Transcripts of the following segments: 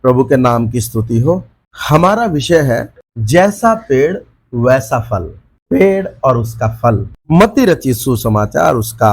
प्रभु के नाम की स्तुति हो। हमारा विषय है जैसा पेड़ वैसा फल, पेड़ और उसका फल। मत्ती रचित सुसमाचार उसका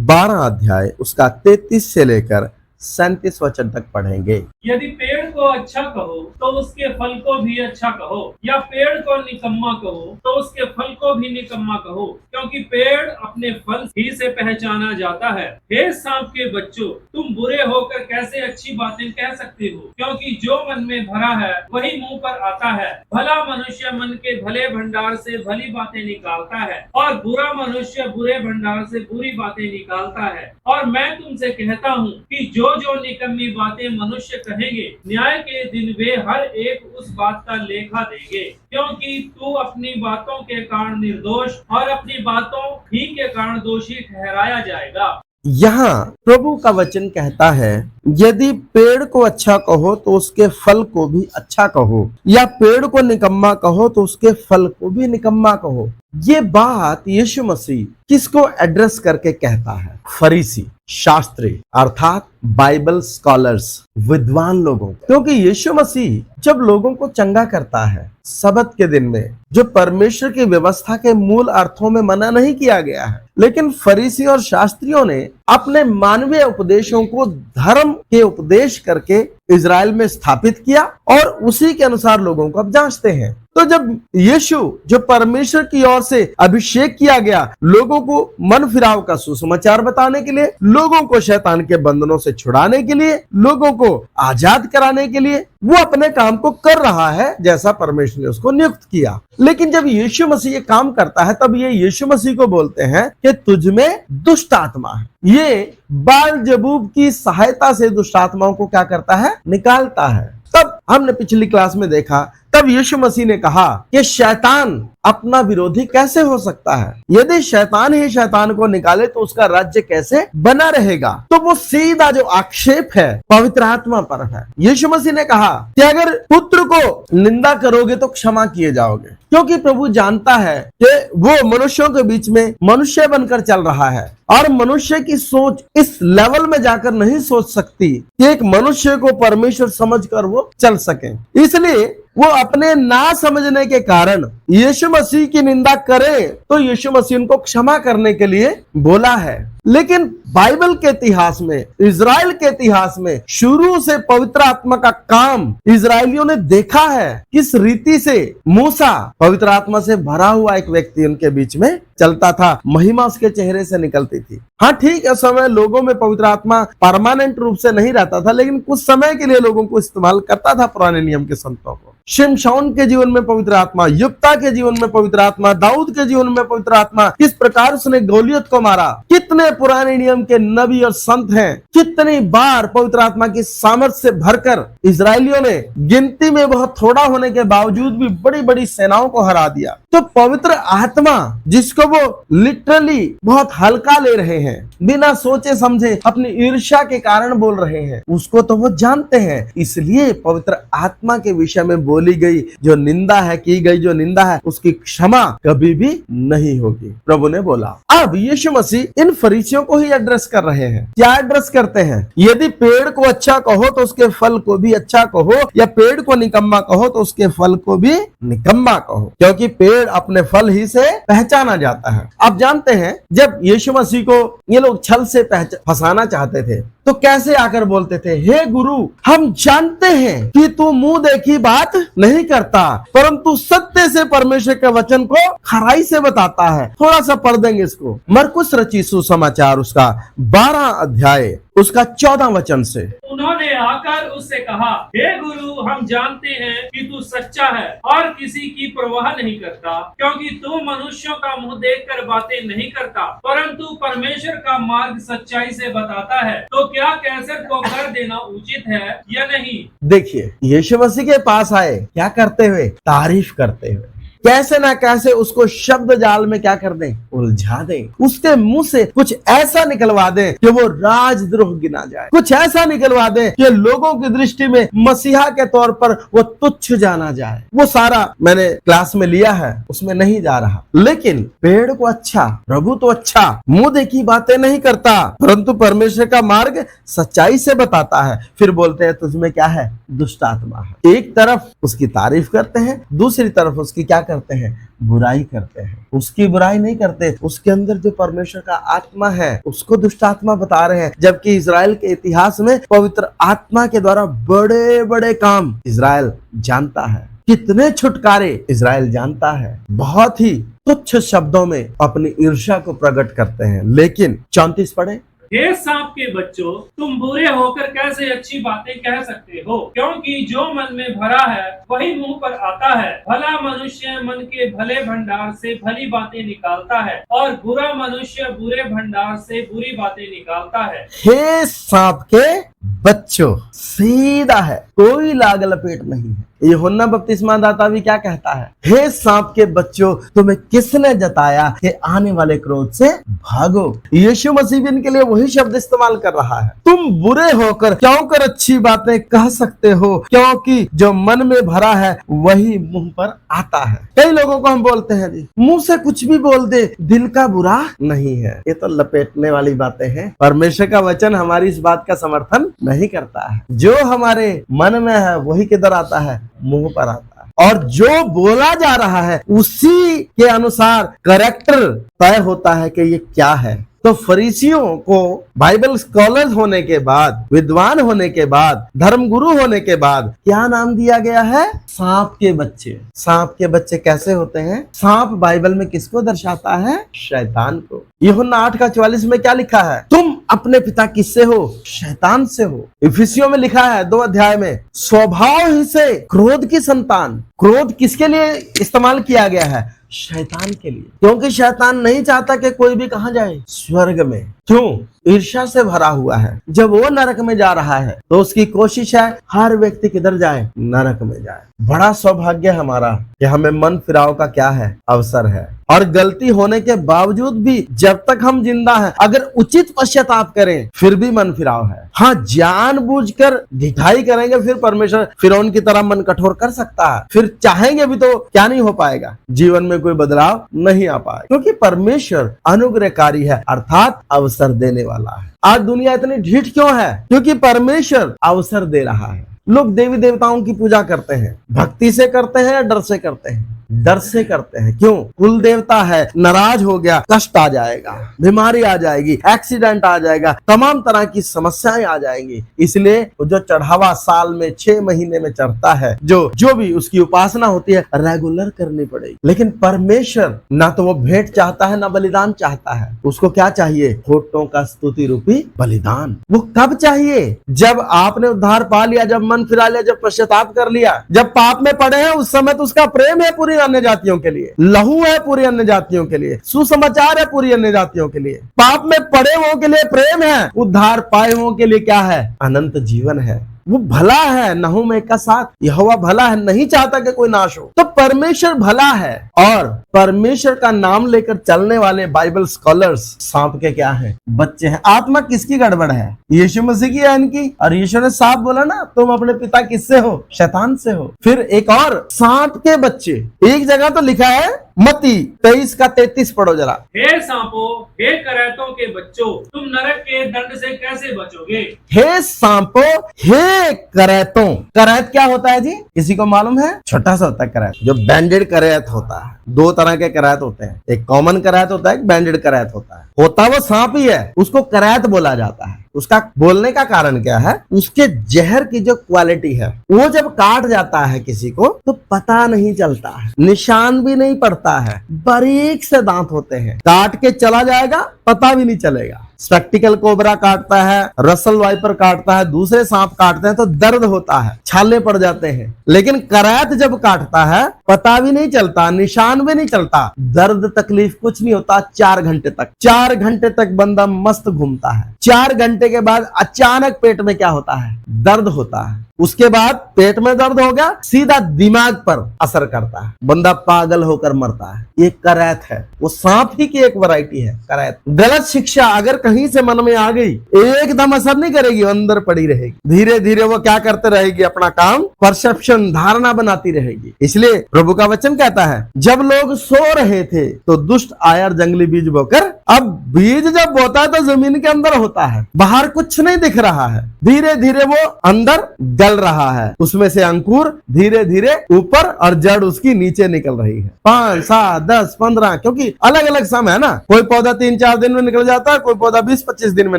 12 अध्याय उसका 33 से लेकर 37 वचन तक पढ़ेंगे। यदि पेड़ को अच्छा कहो तो उसके फल को भी अच्छा कहो, या पेड़ को निकम्मा कहो तो उसके फल को भी निकम्मा कहो, क्योंकि पेड़ अपने फल ही से पहचाना जाता है। हे सांप के बच्चों, तुम बुरे होकर कैसे अच्छी बातें कह सकते हो? क्योंकि जो मन में भरा है वही मुंह पर आता है। भला मनुष्य मन के भले भंडार से भली बातें निकालता है, और बुरा मनुष्य बुरे भंडार से बुरी बातें निकालता है। और मैं तुमसे कहता हूँ कि जो निकम्मी बातें मनुष्य कहेंगे, न्याय के दिन वे हर एक उस बात का लेखा देंगे, क्योंकि तू अपनी बातों के कारण निर्दोष और अपनी बातों ही के कारण दोषी ठहराया जाएगा। यहाँ प्रभु का वचन कहता है, यदि पेड़ को अच्छा कहो तो उसके फल को भी अच्छा कहो, या पेड़ को निकम्मा कहो तो उसके फल को भी निकम्मा कहो। ये बात यीशु मसीह किसको एड्रेस करके कहता है? फरीसी, शास्त्री अर्थात बाइबल स्कॉलर्स, विद्वान लोगों को। क्योंकि यीशु मसीह जब लोगों को चंगा करता है सबत के दिन में, जो परमेश्वर की व्यवस्था के मूल अर्थों में मना नहीं किया गया है, लेकिन फरीसी और शास्त्रियों ने अपने मानवीय उपदेशों को धर्म के उपदेश करके इजराइल में स्थापित किया और उसी के अनुसार लोगों को अब जांचते हैं। तो जब यीशु जो परमेश्वर की ओर से अभिषेक किया गया, लोगों को मन फिराव का सुसमाचार बताने के लिए, लोगों को शैतान के बंधनों से छुड़ाने के लिए, लोगों को आजाद कराने के लिए वो अपने काम को कर रहा है जैसा परमेश्वर ने उसको नियुक्त किया। लेकिन जब यीशु मसीह ये काम करता है तब ये यीशु मसीह को बोलते हैं कि तुझ में दुष्ट आत्मा है। ये बाल-जबूब की सहायता से दुष्ट आत्माओं को क्या करता है? निकालता है। तब हमने पिछली क्लास में देखा, तब यीशु मसीह ने कहा कि शैतान अपना विरोधी कैसे हो सकता है? यदि शैतान ही शैतान को निकाले तो उसका राज्य कैसे बना रहेगा? तो वो सीधा जो आक्षेप है पवित्र आत्मा पर है। यीशु मसीह ने कहा कि अगर पुत्र को निंदा करोगे तो क्षमा किए जाओगे, क्योंकि प्रभु जानता है कि वो मनुष्यों के बीच में मनुष्य बनकर चल रहा है और मनुष्य की सोच इस लेवल में जाकर नहीं सोच सकती कि एक मनुष्य को परमेश्वर समझकर वो चल सके। इसलिए वो अपने ना समझने के कारण यीशु मसीह की निंदा करे तो यीशु मसीह उनको क्षमा करने के लिए बोला है। लेकिन बाइबल के इतिहास में, इजराइल के इतिहास में शुरू से पवित्र आत्मा का काम इजरायलियों ने देखा है। किस रीति से मूसा पवित्र आत्मा से भरा हुआ एक व्यक्ति उनके बीच में चलता था, महिमा उसके चेहरे से निकलती थी। हाँ ठीक है, समय लोगों में पवित्र आत्मा परमानेंट रूप से नहीं रहता था, लेकिन कुछ समय के लिए लोगों को इस्तेमाल करता था पुराने नियम के संतों को। शिमशौन के जीवन में पवित्र आत्मा, युक्ता के जीवन में पवित्र आत्मा, दाऊद के जीवन में पवित्र आत्मा, किस प्रकार उसने गोलियत को मारा। कितने पुराने नियम के नबी और संत हैं, कितनी बार पवित्र आत्मा की सामर्थ से भरकर इजरायलियों ने गिनती में बहुत थोड़ा होने के बावजूद भी बड़ी बड़ी सेनाओं को हरा दिया। तो पवित्र आत्मा जिसको वो लिटरली बहुत हल्का ले रहे हैं, बिना सोचे समझे अपनी ईर्ष्या के कारण बोल रहे हैं, उसको तो वो जानते हैं। इसलिए पवित्र आत्मा के विषय में बोली गई जो निंदा है, की गई जो निंदा है, उसकी क्षमा कभी भी नहीं होगी, प्रभु ने बोला। अब यीशु मसीह इन फरीसियों को ही एड्रेस कर रहे हैं। क्या एड्रेस करते हैं? यदि पेड़ को अच्छा कहो तो उसके फल को भी अच्छा कहो, या पेड़ को निकम्मा कहो तो उसके फल को भी निकम्मा कहो, क्योंकि पेड़ अपने फल ही से पहचाना जाता है। आप जानते हैं जब यीशु मसीह को ये लोग छल से फंसाना चाहते थे तो कैसे आकर बोलते थे, हे गुरु, हम जानते हैं कि तू मुंह देखी बात नहीं करता, परंतु सत्य से परमेश्वर के वचन को खराई से बताता है। थोड़ा सा पढ़ देंगे इसको। मरकुस रचित सुसमाचार उसका 12 अध्याय उसका 14 वचन से। उन्होंने आकर उससे कहा, हे गुरु, हम जानते हैं कि तू सच्चा है और किसी की परवाह नहीं करता, क्योंकि तू मनुष्यों का मुंह देखकर बातें नहीं करता, परंतु परमेश्वर का मार्ग सच्चाई से बताता है। तो क्या कैसर को कर देना उचित है या नहीं? देखिए, यीशु मसीह के पास आए क्या करते हुए? तारीफ करते हुए। कैसे ना कैसे उसको शब्द जाल में क्या कर दें, उलझा दें। उसके मुंह से कुछ ऐसा निकलवा दें कि वो राजद्रोह गिना जाए, कुछ ऐसा निकलवा दें कि लोगों की दृष्टि में मसीहा के तौर पर वो तुच्छ जाना जाए। वो सारा मैंने क्लास में लिया है, उसमें नहीं जा रहा। लेकिन पेड़ को अच्छा, प्रभु तो अच्छा मुंह देखी बातें नहीं करता, परंतु परमेश्वर का मार्ग सच्चाई से बताता है। फिर बोलते हैं तुझमें क्या है, दुष्ट आत्मा है। एक तरफ उसकी तारीफ करते हैं, दूसरी तरफ उसकी क्या करते हैं, बुराई करते हैं। उसकी बुराई नहीं करते, उसके अंदर जो परमेश्वर का आत्मा है उसको दुष्ट आत्मा बता रहे हैं। जबकि इजराइल के इतिहास में पवित्र आत्मा के द्वारा बड़े बड़े काम इजराइल जानता है, कितने छुटकारे इजराइल जानता है। बहुत ही तुच्छ शब्दों में अपनी ईर्ष्या को प्रकट करते हैं। लेकिन 34 पढ़े, हे सांप के बच्चों, तुम बुरे होकर कैसे अच्छी बातें कह सकते हो? क्योंकि जो मन में भरा है वही मुंह पर आता है। भला मनुष्य मन के भले भंडार से भली बातें निकालता है, और बुरा मनुष्य बुरे भंडार से बुरी बातें निकालता है। हे सांप के बच्चों, सीधा है, कोई लाग लपेट नहीं है। यूहन्ना बपतिस्मा दाता भी क्या कहता है, हे सांप के बच्चों, तुम्हें किसने जताया कि आने वाले क्रोध से भागो। यीशु मसीह भी इनके लिए वही शब्द इस्तेमाल कर रहा है। तुम बुरे होकर क्यों कर अच्छी बातें कह सकते हो, क्योंकि जो मन में भरा है वही मुंह पर आता है। कई लोगों को हम बोलते हैं जी, मुंह से कुछ भी बोल दे, दिल का बुरा नहीं है। ये तो लपेटने वाली बातें हैं। परमेश्वर का वचन हमारी इस बात का समर्थन नहीं करता है। जो हमारे मन में है वही किधर आता है, मुंह पर आता है। और जो बोला जा रहा है उसी के अनुसार करेक्टर तय होता है कि ये क्या है। तो फरीसियों को बाइबल स्कॉलर्स होने के बाद, विद्वान होने के बाद, धर्मगुरु होने के बाद क्या नाम दिया गया है, सांप के बच्चे। सांप के बच्चे कैसे होते हैं? सांप बाइबल में किसको दर्शाता है, शैतान को। यूहन्ना 8:44 में क्या लिखा है, तुम अपने पिता किससे हो, शैतान से हो। इफिसियों में लिखा है 2 अध्याय में, स्वभाव ही से क्रोध की संतान। क्रोध किसके लिए इस्तेमाल किया गया है, शैतान के लिए, क्योंकि शैतान नहीं चाहता कि कोई भी कहां जाए, स्वर्ग में। क्यों? ईर्ष्या से भरा हुआ है। जब वो नरक में जा रहा है तो उसकी कोशिश है हर व्यक्ति किधर जाए, नरक में जाए। बड़ा सौभाग्य हमारा कि हमें मन फिराव का क्या है, अवसर है। और गलती होने के बावजूद भी जब तक हम जिंदा हैं, अगर उचित पश्चाताप करें फिर भी मन फिराव है। हाँ, जानबूझकर ढिठाई करेंगे फिर परमेश्वर फिरौन की तरह मन कठोर कर सकता है। फिर चाहेंगे भी तो क्या नहीं हो पाएगा, जीवन में कोई बदलाव नहीं आ पाएगा, क्योंकि परमेश्वर अनुग्रहकारी है, अर्थात अवसर देने वाला है। आज दुनिया इतनी ढीठ क्यों है? क्योंकि परमेश्वर अवसर दे रहा है। लोग देवी देवताओं की पूजा करते हैं, भक्ति से करते हैं या डर से करते हैं? डर से करते हैं। क्यों? कुल देवता है, नाराज हो गया, कष्ट आ जाएगा, बीमारी आ जाएगी, एक्सीडेंट आ जाएगा, तमाम तरह की समस्याएं आ जाएंगी। इसलिए जो चढ़ावा साल में 6 महीने में चढ़ता है, जो भी उसकी उपासना होती है, रेगुलर करनी पड़ेगी। लेकिन परमेश्वर ना तो वो भेंट चाहता है ना बलिदान चाहता है। उसको क्या चाहिए? होठों का स्तुति रूपी बलिदान। वो कब चाहिए? जब आपने उद्धार पा लिया, जब मन फिरा लिया, जब पश्चाताप कर लिया, जब पाप में पड़े हैं, उस समय तो उसका प्रेम है पूरी अन्य जातियों के लिए, लहू है पूरी अन्य जातियों के लिए, सुसमाचार है पूरी अन्य जातियों के लिए। पाप में पड़े हुओं के लिए प्रेम है, उद्धार पाए हुओं के लिए क्या है? अनंत जीवन है। वो भला है, नहूम 1:7, यहोवा भला है, नहीं चाहता कि कोई नाश हो। तो परमेश्वर भला है, और परमेश्वर का नाम लेकर चलने वाले बाइबल स्कॉलर्स सांप के क्या हैं? बच्चे हैं। आत्मा किसकी गड़बड़ है? यीशु मसीह की है इनकी। और यीशु ने साफ बोला ना, तुम अपने पिता किससे हो, शैतान से हो। फिर एक और, सांप के बच्चे। एक जगह तो लिखा है मत्ती 23:33 पढ़ो जरा। हे सांपों, हे करैतों के बच्चों, तुम नरक के दंड से कैसे बचोगे? हे सांपों, हे करैतों। करैत क्या होता है जी? किसी को मालूम है? छोटा सा होता है करैत, जो बैंडेड करैत होता है। 2 तरह के करैत होते हैं, एक कॉमन करैत होता है, एक बैंडेड करैत होता है। होता वो सांप ही है, उसको करैत बोला जाता है। उसका बोलने का कारण क्या है? उसके जहर की जो क्वालिटी है, वो जब काट जाता है किसी को तो पता नहीं चलता है, निशान भी नहीं पड़ता है, बारीक से दांत होते हैं, काट के चला जाएगा, पता भी नहीं चलेगा। स्पेक्टिकल कोबरा काटता है, रसल वाइपर काटता है, दूसरे सांप काटते हैं तो दर्द होता है, छाले पड़ जाते हैं। लेकिन करैत जब काटता है पता भी नहीं चलता, निशान भी नहीं चलता, दर्द तकलीफ कुछ नहीं होता। 4 घंटे तक बंदा मस्त घूमता है, 4 घंटे के बाद अचानक पेट में क्या होता है, दर्द होता है। उसके बाद पेट में दर्द हो गया, सीधा दिमाग पर असर करता है, बंदा पागल होकर मरता है। ये करैत है, वो सांप ही की एक वैरायटी है करैत। गलत शिक्षा अगर कहीं से मन में आ गई, एकदम असर नहीं करेगी, अंदर पड़ी रहेगी। धीरे धीरे वो क्या करते रहेगी, अपना काम, परसेप्शन, धारणा बनाती रहेगी। इसलिए प्रभु का वचन कहता है, जब लोग सो रहे थे तो दुष्ट आया और जंगली बीज बोकर। अब बीज जब बोता है तो जमीन के अंदर होता है, बाहर कुछ नहीं दिख रहा है। धीरे धीरे वो अंदर गल रहा है, उसमें से अंकुर धीरे धीरे ऊपर और जड़ उसकी नीचे निकल रही है। 5, 7, 10, 15, क्योंकि अलग अलग समय है ना। कोई पौधा 3-4 दिन में निकल जाता है, कोई पौधा 20-25 दिन में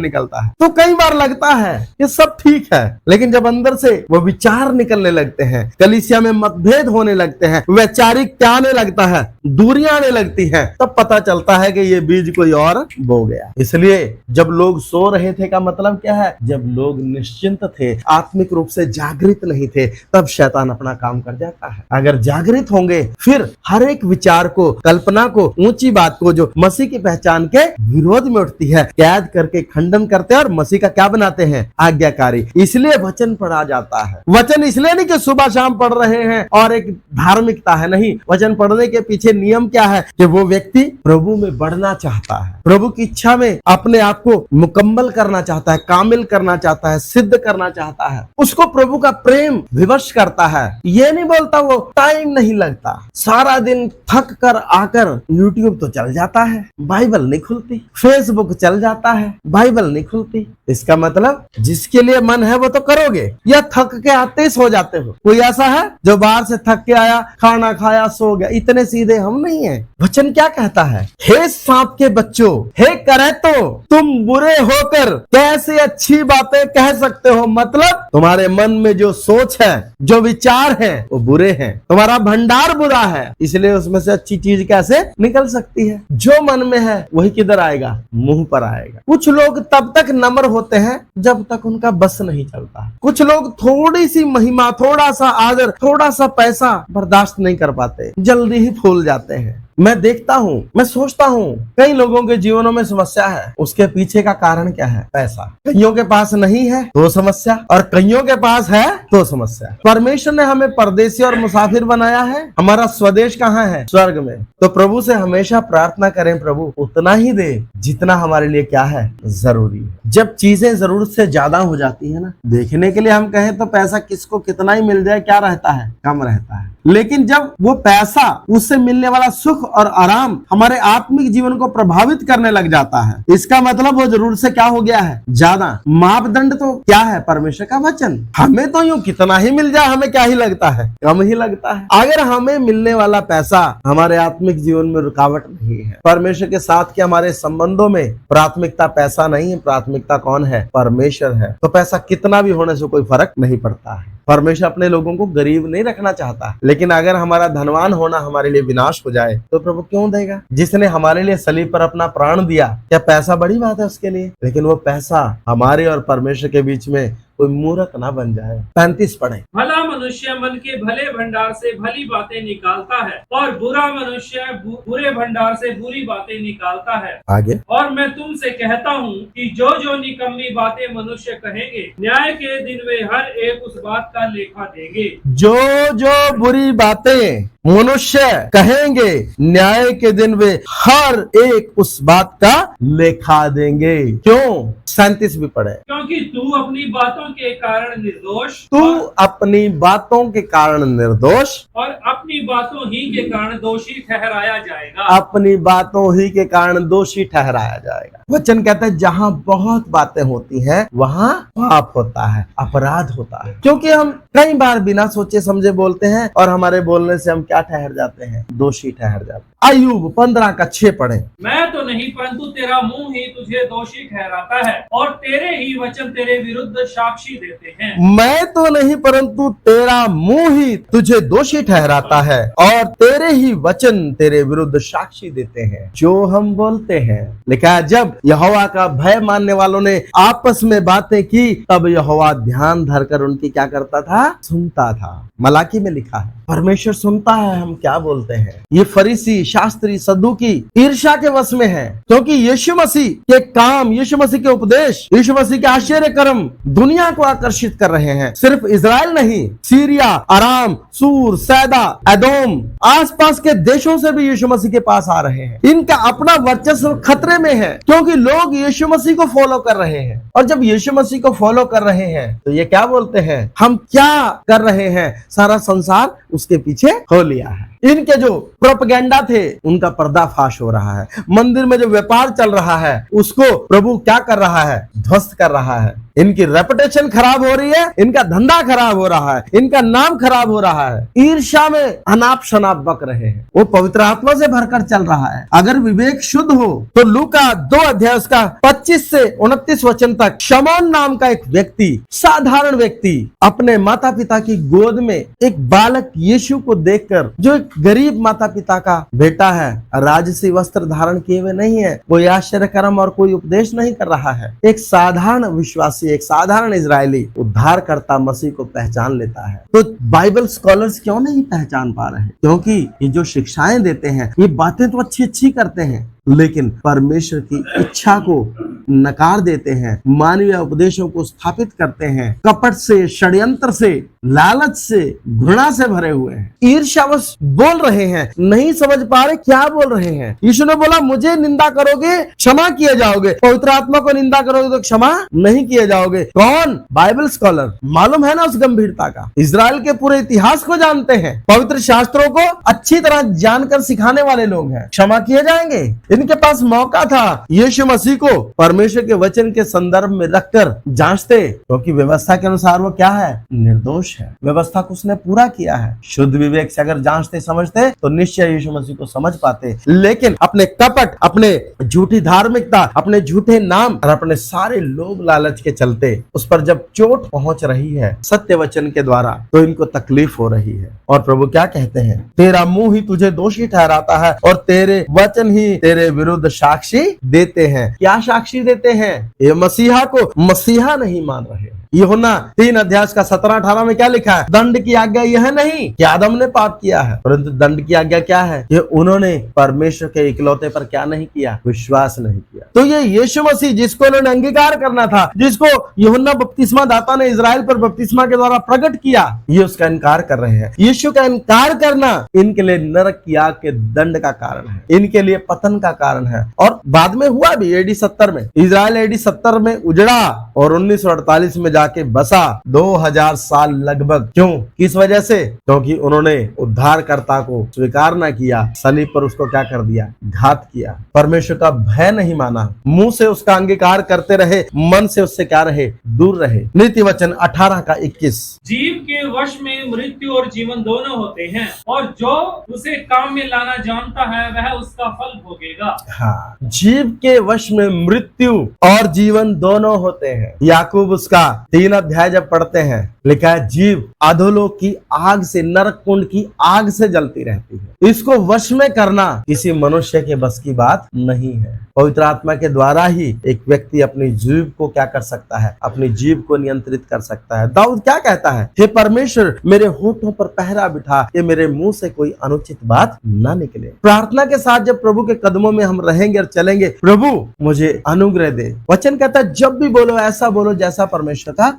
निकलता है। तो कई बार लगता है कि सब ठीक है, लेकिन जब अंदर से वो विचार निकलने लगते हैं, कलीसिया में मतभेद होने लगते हैं, वैचारिकता आने लगता है, दूरियां आने लगती हैं, तब पता चलता है कि ये बीज कोई और बो गया। इसलिए जब लोग सो रहे थे का मतलब क्या है, जब लोग निश्चिंत थे, आत्मिक रूप से जागृत नहीं थे, तब शैतान अपना काम कर जाता है। अगर जागृत होंगे, फिर हर एक विचार को, कल्पना को, ऊंची बात को जो मसीह की पहचान के विरोध में उठती है, कैद करके खंडन करते हैं और मसीह का क्या बनाते हैं, आज्ञाकारी। इसलिए वचन पढ़ा जाता है। वचन इसलिए नहीं कि सुबह शाम पढ़ रहे हैं और एक धार्मिकता है, नहीं। वचन पढ़ने के पीछे नियम क्या है कि वो व्यक्ति प्रभु में बढ़ना चाहता है, प्रभु की इच्छा में अपने आप को मुकम्मल करना चाहता है, कामिल करना चाहता है, सिद्ध करना चाहता है। उसको प्रभु का प्रेम विवश करता है। ये नहीं बोलता वो टाइम नहीं लगता, सारा दिन थक कर आकर यूट्यूब तो चल जाता है, बाइबल नहीं खुलती, फेसबुक चल जाता है, बाइबल नहीं खुलती। इसका मतलब जिसके लिए मन है वो तो करोगे, या थक के आते ही सो जाते हो। कोई ऐसा है जो बाहर से थक के आया, खाना खाया, सो गया? इतने सीधे हम नहीं है। वचन क्या कहता है, हे सांप के बच्चों, हे करैतो, तुम बुरे होकर कैसे अच्छी बातें कह सकते हो? मतलब तुम्हारे मन में जो सोच है, जो विचार है, वो बुरे हैं। तुम्हारा भंडार बुरा है, इसलिए उसमें से अच्छी चीज कैसे निकल सकती है? जो मन में है वही किधर आएगा, मुंह पर आएगा। कुछ लोग तब तक नम्र होते हैं जब तक उनका बस नहीं चलता। कुछ लोग थोड़ी सी महिमा, थोड़ा सा आदर, थोड़ा सा पैसा बर्दाश्त नहीं कर पाते, जल्दी ही फूल जाते हैं। मैं देखता हूँ, मैं सोचता हूँ, कई लोगों के जीवनों में समस्या है। उसके पीछे का कारण क्या है? पैसा। कईयों के पास नहीं है तो समस्या, और कईयों के पास है तो समस्या। परमेश्वर ने हमें परदेसी और मुसाफिर बनाया है। हमारा स्वदेश कहाँ है? स्वर्ग में। तो प्रभु से हमेशा प्रार्थना करें, प्रभु उतना ही दे जितना हमारे लिए क्या है, जरूरी है। जब चीजें जरूरत से ज्यादा हो जाती है ना, देखने के लिए हम कहें तो पैसा किसको कितना ही मिल जाए, क्या रहता है, कम रहता है। लेकिन जब वो पैसा, उससे मिलने वाला सुख और आराम हमारे आत्मिक जीवन को प्रभावित करने लग जाता है, इसका मतलब वो जरूर से क्या हो गया है, ज्यादा। मापदंड तो क्या है? परमेश्वर का वचन। हमें तो यूं कितना ही मिल जाए, हमें क्या ही लगता है, कम ही लगता है। अगर हमें मिलने वाला पैसा हमारे आत्मिक जीवन में रुकावट नहीं है, परमेश्वर के साथ के हमारे संबंधों में प्राथमिकता पैसा नहीं है, प्राथमिकता कौन है? परमेश्वर है। तो पैसा कितना भी होने से कोई फर्क नहीं पड़ता है। परमेश्वर अपने लोगों को गरीब नहीं रखना चाहता, लेकिन अगर हमारा धनवान होना हमारे लिए विनाश हो जाए तो प्रभु क्यों देगा? जिसने हमारे लिए सलीब पर अपना प्राण दिया, क्या पैसा बड़ी बात है उसके लिए? लेकिन वो पैसा हमारे और परमेश्वर के बीच में कोई मूर्ख ना बन जाए। 35 पढ़े। भला मनुष्य मन के भले भंडार से भली बातें निकालता है, और बुरा मनुष्य बुरे भंडार से बुरी बातें निकालता है। आगे, और मैं तुमसे कहता हूँ कि जो जो निकम्मी बातें मनुष्य कहेंगे, न्याय के दिन वे हर एक उस बात का लेखा देंगे। जो जो बुरी बातें मनुष्य कहेंगे, न्याय के दिन वे हर एक उस बात का लेखा देंगे। क्यों? 37 भी पढ़े। क्योंकि तू अपनी बातों के कारण निर्दोष, तू अपनी बातों के कारण निर्दोष, और अपनी बातों ही के कारण दोषी ठहराया जाएगा। अपनी बातों ही के कारण दोषी ठहराया जाएगा। वचन कहता है जहाँ बहुत बातें होती हैं वहाँ पाप होता है, अपराध होता है। क्योंकि हम कई बार बिना सोचे समझे बोलते हैं और हमारे बोलने से हम क्या ठहर जाते हैं? दोषी ठहर जाते हैं। अय्यूब 15:6 पढ़े। मैं तो नहीं, परंतु तेरा मुंह ही तुझे दोषी ठहराता है, और तेरे ही वचन तेरे विरुद्ध साक्षी देते हैं। मैं तो नहीं, परंतु तेरा मुंह ही तुझे दोषी ठहराता है, और तेरे ही वचन तेरे विरुद्ध साक्षी देते हैं। जो हम बोलते हैं, लिखा है जब यहोवा का भय मानने वालों ने आपस में बातें की, तब यहोवा ध्यान धरकर उनकी क्या करता था? सुनता था। मलाकी में लिखा है परमेश्वर सुनता है हम क्या बोलते हैं। ये फरीसी शास्त्री सद्दुकी ईर्ष्या के वश में है, क्योंकि यीशु मसीह के काम, यीशु मसीह के उपदेश, यीशु मसीह के आश्चर्य कर्म दुनिया को आकर्षित कर रहे हैं। सिर्फ इजराइल नहीं, सीरिया, अराम, सूर, सैदा, एदोम, आसपास के देशों से भी यीशु मसीह के पास आ रहे हैं। इनका अपना वर्चस्व खतरे में है, क्योंकि लोग यीशु मसीह को फॉलो कर रहे हैं। और जब यीशु मसीह को फॉलो कर रहे हैं तो ये क्या बोलते हैं, हम क्या कर रहे हैं, सारा संसार उसके पीछे हो लिया है। इनके जो प्रोपेगेंडा थे उनका पर्दाफाश हो रहा है। मंदिर में जो व्यापार चल रहा है उसको प्रभु क्या कर रहा है, ध्वस्त कर रहा है। इनकी रेपुटेशन खराब हो रही है, इनका धंधा खराब हो रहा है, इनका नाम खराब हो रहा है। ईर्ष्या में अनाप शनाप बक रहे हैं। वो पवित्र आत्मा से भरकर चल रहा है। अगर विवेक शुद्ध हो तो लूका 2 अध्याय उसका 25 से 29 वचन तक शमौन नाम का एक व्यक्ति, साधारण व्यक्ति, अपने माता पिता की गोद में एक बालक यीशु को देखकर, जो एक गरीब माता पिता का बेटा है, राजसी वस्त्र धारण किए हुए नहीं है, कोई आश्चर्य कर्म और कोई उपदेश नहीं कर रहा है, एक साधारण विश्वासी, एक साधारण इजरायली उद्धारकर्ता मसीह को पहचान लेता है। तो बाइबल स्कॉलर्स क्यों नहीं पहचान पा रहे? क्योंकि ये जो शिक्षाएं देते हैं, ये बातें तो अच्छी अच्छी करते हैं, लेकिन परमेश्वर की इच्छा को नकार देते हैं, मानवीय उपदेशों को स्थापित करते हैं, कपट से, षड्यंत्र से, लालच से, घृणा से भरे हुए हैं, ईर्ष्यावश बोल रहे हैं, नहीं समझ पा रहे क्या बोल रहे हैं। यीशु ने बोला, मुझे निंदा करोगे क्षमा किए जाओगे, पवित्र आत्मा को निंदा करोगे तो क्षमा नहीं किए जाओगे। कौन? Bible scholar. मालूम है ना उस गंभीरता का। इजराइल के पूरे इतिहास को जानते हैं, पवित्र शास्त्रों को अच्छी तरह जानकर सिखाने वाले लोग हैं। क्षमा किए जाएंगे। इनके पास मौका था यीशु मसीह को परमेश्वर के वचन के संदर्भ में रखकर जांचते, क्योंकि व्यवस्था के अनुसार वो क्या है? निर्दोष है। व्यवस्था को उसने पूरा किया है। शुद्ध विवेक से अगर जांचते समझते तो निश्चय यीशु मसीह को समझ पाते, लेकिन अपने कपट, अपने झूठी धार्मिकता, अपने झूठे नाम और अपने सारे लोभ लालच के चलते उस पर जब चोट पहुंच रही है सत्य वचन के द्वारा, तो इनको तकलीफ हो रही है। और प्रभु क्या कहते हैं? तेरा मुंह ही तुझे दोषी ठहराता है और तेरे वचन ही तेरे विरुद्ध साक्षी देते हैं। क्या साक्षी देते हैं? ये मसीहा को मसीहा नहीं मान रहे। यूहन्ना 3 अध्याय का 17-18 में क्या लिखा है? दंड की आज्ञा यह नहीं कि आदम ने पाप किया है, परंतु दंड की आज्ञा क्या है? कि उन्होंने परमेश्वर के इकलौते पर क्या नहीं किया? विश्वास नहीं किया। तो ये यीशु मसीह जिसको उन्होंने अंगीकार करना था, जिसको यूहन्ना बपतिस्मा दाता ने इजराइल पर बपतिस्मा के द्वारा प्रकट किया, ये उसका इनकार कर रहे हैं। यीशु का इनकार करना इनके लिए नरक की आग के दंड का कारण है, इनके लिए पतन का कारण है। और बाद में हुआ भी AD 70 में। इजराइल AD 70 में उजड़ा और 1948 में जाके बसा 2000 साल लगभग। क्यों? किस वजह से? क्योंकि उन्होंने उद्धारकर्ता को स्वीकार न किया, सलीब पर उसको क्या कर दिया? घात किया। परमेश्वर का भय नहीं माना, मुंह से उसका अंगीकार करते रहे, मन से उससे क्या रहे? दूर रहे। नीति वचन 18 का 21। जीव के वश में मृत्यु और जीवन दोनों होते हैं, और जो उसे काम में लाना जानता है वह उसका फल भोगेगा। हाँ, जीव के वश में मृत्यु और जीवन दोनों होते हैं। याकूब उसका 3 अध्याय जब पढ़ते हैं, लिखा है जीव अधोलोक की आग से, नरक कुंड की आग से जलती रहती है। इसको वश में करना किसी मनुष्य के बस की बात नहीं है। पवित्र आत्मा के द्वारा ही एक व्यक्ति अपनी जीव को क्या कर सकता है? अपनी जीव को नियंत्रित कर सकता है। दाऊद क्या कहता है? हे परमेश्वर, मेरे होठों पर पहरा बिठा, ये मेरे मुंह से कोई अनुचित बात ना निकले। प्रार्थना के साथ जब प्रभु के कदमों में हम रहेंगे और चलेंगे, प्रभु मुझे अनुग्रह दे। वचन कहता है जब भी बोलो ऐसा बोलो जैसा परमेश्वर का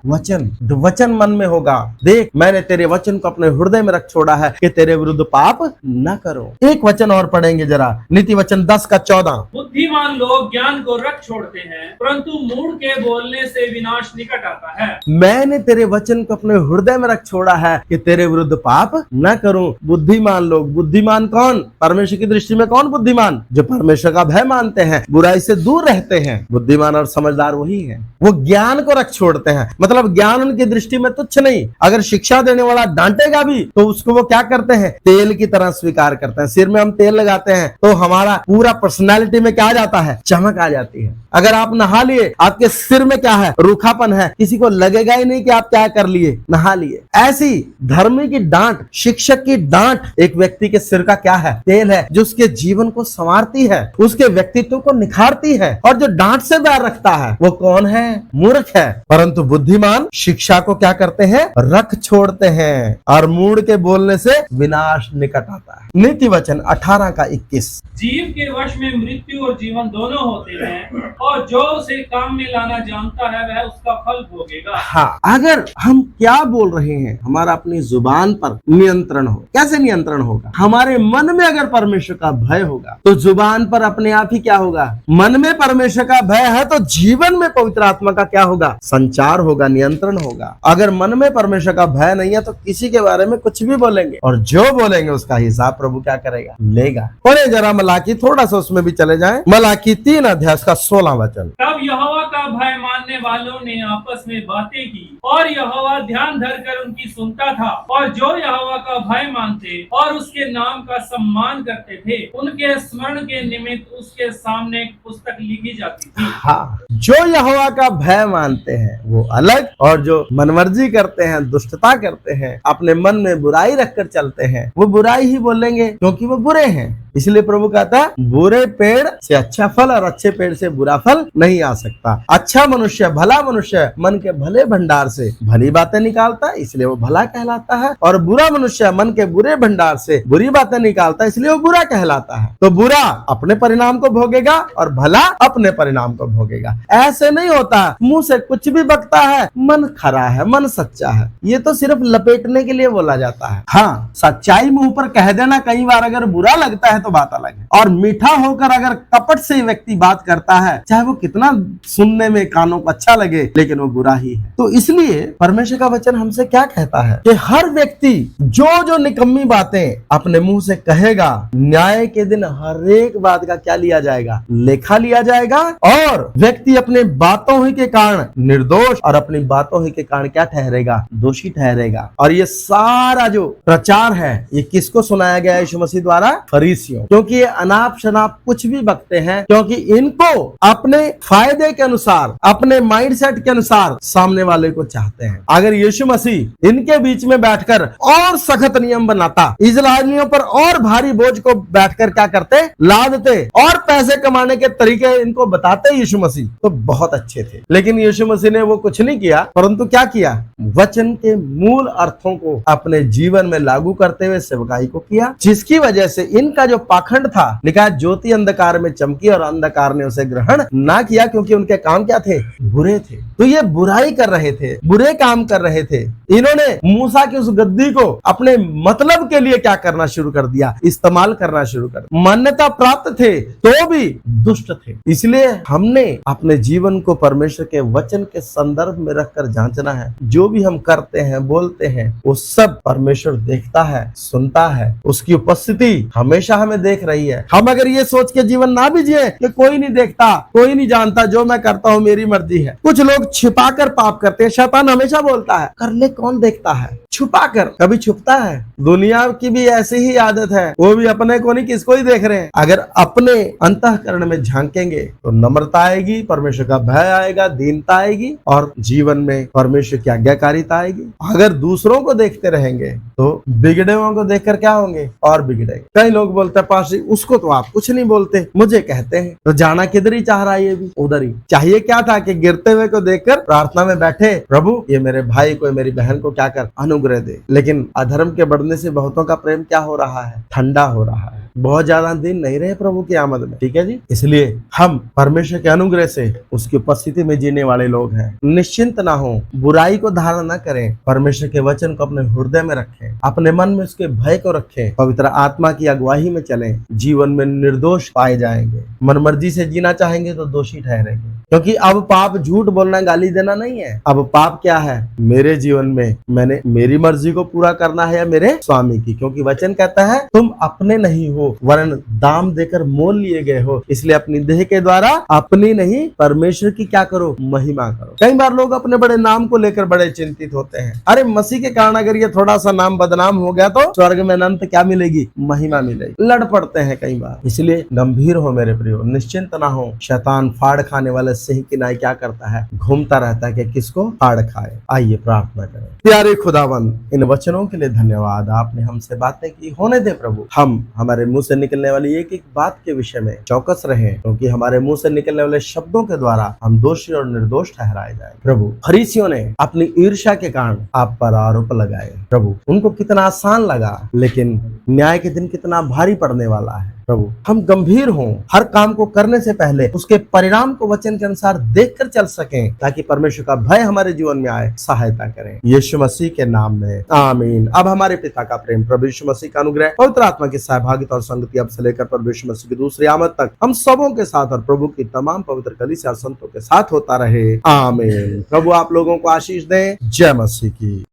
वचन मन में होगा। देख, मैंने तेरे वचन को अपने हृदय में रख छोड़ा है कि तेरे विरुद्ध पाप न करो। एक वचन और पढ़ेंगे जरा, नीति वचन 10 का 14। बुद्धिमान लोग ज्ञान को रख छोड़ते हैं, परंतु मूढ़ के बोलने से विनाश निकट आता है। मैंने तेरे वचन को अपने हृदय में रख छोड़ा है कि तेरे विरुद्ध पाप न करूं। बुद्धिमान लोग, बुद्धिमान कौन? परमेश्वर की दृष्टि में कौन बुद्धिमान? जो परमेश्वर का भय मानते हैं, बुराई से दूर रहते हैं। बुद्धिमान और समझदार वही है। वो ज्ञान को रख छोड़ते हैं, मतलब ज्ञान उनकी दृष्टि में तुच्छ नहीं। अगर शिक्षा देने वाला डांटेगा भी तो उसको वो क्या करते हैं? तेल की तरह स्वीकार करते हैं। सिर में हम तेल लगाते हैं तो हमारा पूरा पर्सनैलिटी में क्या आ जाता है? चमक आ जाती है। अगर आप नहा लिए, आपके सिर में क्या है? रूखापन है, किसी को लगेगा ही नहीं कि आप क्या कर लिए, नहा लिए। ऐसी धर्मी की डांट, शिक्षक की डांट एक व्यक्ति के सिर का क्या है? तेल है, जो उसके जीवन को संवारती है, उसके व्यक्तित्व को निखारती है। और जो डांट से बैर रखता है वो कौन है? मूर्ख है। परंतु बुद्धिमान शिक्षा को क्या करते हैं, रख छोड़ते हैं, और मूढ़ के बोलने से विनाश निकट आता है। नीति वचन 18 का 21। जीव के वश में मृत्यु और जीवन दोनों होते हैं, और जो उसे काम में लाना जानता है वह उसका फल भोगेगा। हाँ, अगर हम क्या बोल रहे हैं, हमारा अपनी जुबान पर नियंत्रण हो। कैसे नियंत्रण होगा? हमारे मन में अगर परमेश्वर का भय होगा तो जुबान पर अपने आप ही क्या होगा, मन में परमेश्वर का भय है तो जीवन में पवित्र आत्मा का क्या होगा, संचार होगा, नियंत्रण होगा। अगर मन में परमेश्वर का भय नहीं है तो किसी के बारे में कुछ भी बोलेंगे, और जो बोलेंगे उसका हिसाब प्रभु क्या करेगा, लेगा। पढ़े जरा मलाकी, थोड़ा सा उसमें भी चले जाएं। मलाकी 3 अध्याय का 16 वचन। तब यहोवा का भय मानने वालों ने आपस में बातें की, और यहोवा ध्यान धरकर उनकी सुनता था, और जो यहोवा का भय मानते और उसके नाम का सम्मान करते थे उनके स्मरण के निमित्त उसके सामने एक पुस्तक लिखी जाती थी। हाँ, जो यहोवा का भय मानते हैं वो अलग, और जो मनमर्जी करते हैं, दुष्टता करते हैं, अपने मन में बुराई रखकर चलते हैं, वो बुराई ही बोलेंगे क्योंकि वो बुरे हैं। इसलिए प्रभु कहता है बुरे पेड़ से अच्छा फल और अच्छे पेड़ से बुरा फल नहीं आ सकता। अच्छा मनुष्य, भला मनुष्य मन के भले भंडार से भली बातें निकालता है, इसलिए वो भला कहलाता है, और बुरा मनुष्य मन के बुरे भंडार से बुरी बातें निकालता है, इसलिए वो बुरा कहलाता है। तो बुरा अपने परिणाम को भोगेगा और भला अपने परिणाम को भोगेगा। ऐसे नहीं होता मुंह से कुछ भी बकता है, मन खरा है, मन सच्चा है, ये तो सिर्फ लपेटने के लिए बोला जाता है। हाँ, सच्चाई मुंह पर कह देना कई बार अगर बुरा लगता है तो बात अलग है, और मीठा होकर अगर कपट से व्यक्ति बात करता है, चाहे वो कितना सुनने में कानों को अच्छा लगे, लेकिन वो बुरा ही है। तो इसलिए परमेश्वर का वचन हमसे क्या कहता है कि हर व्यक्ति जो निकम्मी बातें अपने मुंह से कहेगा, न्याय के दिन हर एक बात का क्या लिया जाएगा, लेखा लिया जाएगा, और व्यक्ति अपने बातों ही के कारण निर्दोष और अपनी बातों ही के कारण क्या ठहरेगा, दोषी ठहरेगा। और ये सारा जो प्रचार है ये किसको सुनाया गया यीशु मसीह द्वारा? फरीसियों, क्योंकि ये अनाप शनाप कुछ भी बकते हैं, क्योंकि इनको अपने फायदे के अनुसार, अपने माइंडसेट के अनुसार सामने वाले को चाहते हैं। अगर यीशु मसीह इनके बीच में बैठकर और सख्त नियम बनाता, इस्राएलियों पर और भारी बोझ को बैठकर क्या करते, लादते, और पैसे कमाने के तरीके इनको बताते यीशु मसीह, तो बहुत अच्छे थे। लेकिन यीशु मसीह ने वो कुछ नहीं किया, परंतु क्या किया, वचन के मूल अर्थों को अपने जीवन में लागू करते हुए सेवकाई को किया, जिसकी वजह से इनका जो पाखंड था, लिखा ज्योति अंधकार में चमकी और अंधकार ने उसे ग्रहण ना किया, क्योंकि उनके काम क्या थे, बुरे थे। तो ये बुराई कर रहे थे, बुरे काम कर रहे थे। इन्होंने मूसा की उस गद्दी को अपने मतलब के लिए क्या करना शुरू कर दिया, इस्तेमाल करना शुरू कर, मान्यता प्राप्त थे तो भी दुष्ट थे। इसलिए हमने अपने जीवन को परमेश्वर के वचन के संदर्भ में रखकर जांचना है। जो भी हम करते हैं, बोलते हैं, वो सब परमेश्वर देखता है, सुनता है, उसकी उपस्थिति हमेशा हमें देख रही है। हम अगर ये सोच के जीवन ना भी जिए कि कोई नहीं देखता, कोई नहीं जानता, जो मैं करता हूँ मेरी मर्जी है। कुछ लोग छिपाकर पाप करते हैं। शैतान हमेशा बोलता है कर ले, कौन देखता है, छुपाकर, कभी छुपता है। दुनिया की भी ऐसी ही आदत है, वो भी अपने को नहीं किसको ही देख रहे हैं। अगर अपने अंतःकरण में झांकेंगे तो नम्रता आएगी, परमेश्वर का भय आएगा, दीनता आएगी, और जीवन में परमेश्वर की आज्ञाकारिता आएगी। अगर दूसरों को देखते रहेंगे तो बिगड़े हुओं को देखकर क्या होंगे, और बिगड़ेंगे। कई लोग बोलते हैं पास्टर उसको तो आप कुछ नहीं बोलते, मुझे कहते हैं। तो जाना किधर ही चाह रहा है, ये भी उधर ही। चाहिए क्या था कि गिरते हुए को देखकर प्रार्थना में बैठे, प्रभु ये मेरे भाई को, मेरी बहन को क्या कर, अनुग्रह दे। लेकिन अधर्म के बढ़ने से बहुतों का प्रेम क्या हो रहा है, ठंडा हो रहा है। बहुत ज्यादा दिन नहीं रहे प्रभु की आमद में, ठीक है जी। इसलिए हम परमेश्वर के अनुग्रह से उसकी उपस्थिति में जीने वाले लोग हैं। निश्चिंत ना हो, बुराई को धारण न करें, परमेश्वर के वचन को अपने हृदय में रखें, अपने मन में उसके भय को रखें, पवित्र आत्मा की अगुवाई में चलें, जीवन में निर्दोष पाए जाएंगे। मनमर्जी से जीना चाहेंगे तो दोषी ठहरेंगे, क्योंकि अब पाप झूठ बोलना, गाली देना नहीं है। अब पाप क्या है, मेरे जीवन में मैंने मेरी मर्जी को पूरा करना है या मेरे स्वामी की, क्योंकि वचन कहता है तुम अपने नहीं हो वरन दाम देकर मोल लिए गए हो, इसलिए अपनी देह के द्वारा अपनी नहीं परमेश्वर की क्या करो, महिमा करो। कई बार लोग अपने बड़े नाम को लेकर बड़े चिंतित होते हैं। अरे मसीह के कारण अगर ये थोड़ा सा नाम बदनाम हो गया तो स्वर्ग में अनंत क्या मिलेगी, महिमा मिलेगी। लड़ पड़ते हैं कई बार। इसलिए गंभीर हो मेरे प्रियो, निश्चिंत ना हो। शैतान फाड़ खाने वाले वैसे ही किनाई क्या करता है, घूमता रहता है कि किसको फाड़ खाए। आइए प्रार्थना करें। प्यारे खुदावंद, इन वचनों के लिए धन्यवाद। आपने हमसे बातें की, होने दे प्रभु हम हमारे मुंह से निकलने वाली एक एक बात के विषय में चौकस रहे, क्योंकि हमारे मुंह से निकलने वाले शब्दों के द्वारा हम दोषी और निर्दोष ठहराए जाए। प्रभु फरीसियों ने अपनी ईर्ष्या के कारण आप पर आरोप लगाए। प्रभु उनको कितना आसान लगा, लेकिन न्याय के दिन कितना भारी पड़ने वाला है। प्रभु हम गंभीर हों, हर काम को करने से पहले उसके परिणाम को वचन के अनुसार देखकर चल सकें, ताकि परमेश्वर का भय हमारे जीवन में आए। सहायता करें यीशु मसीह के नाम में, आमीन। अब हमारे पिता का प्रेम, प्रभु यीशु मसीह का अनुग्रह, पवित्र आत्मा की सहभागिता और संगति अब से लेकर प्रभु यीशु मसीह की दूसरी आमद तक हम सबों के साथ और प्रभु की तमाम पवित्र कलीसिया संतों के साथ होता रहे, आमीन। प्रभु आप लोगों को आशीष दें। जय मसीह की।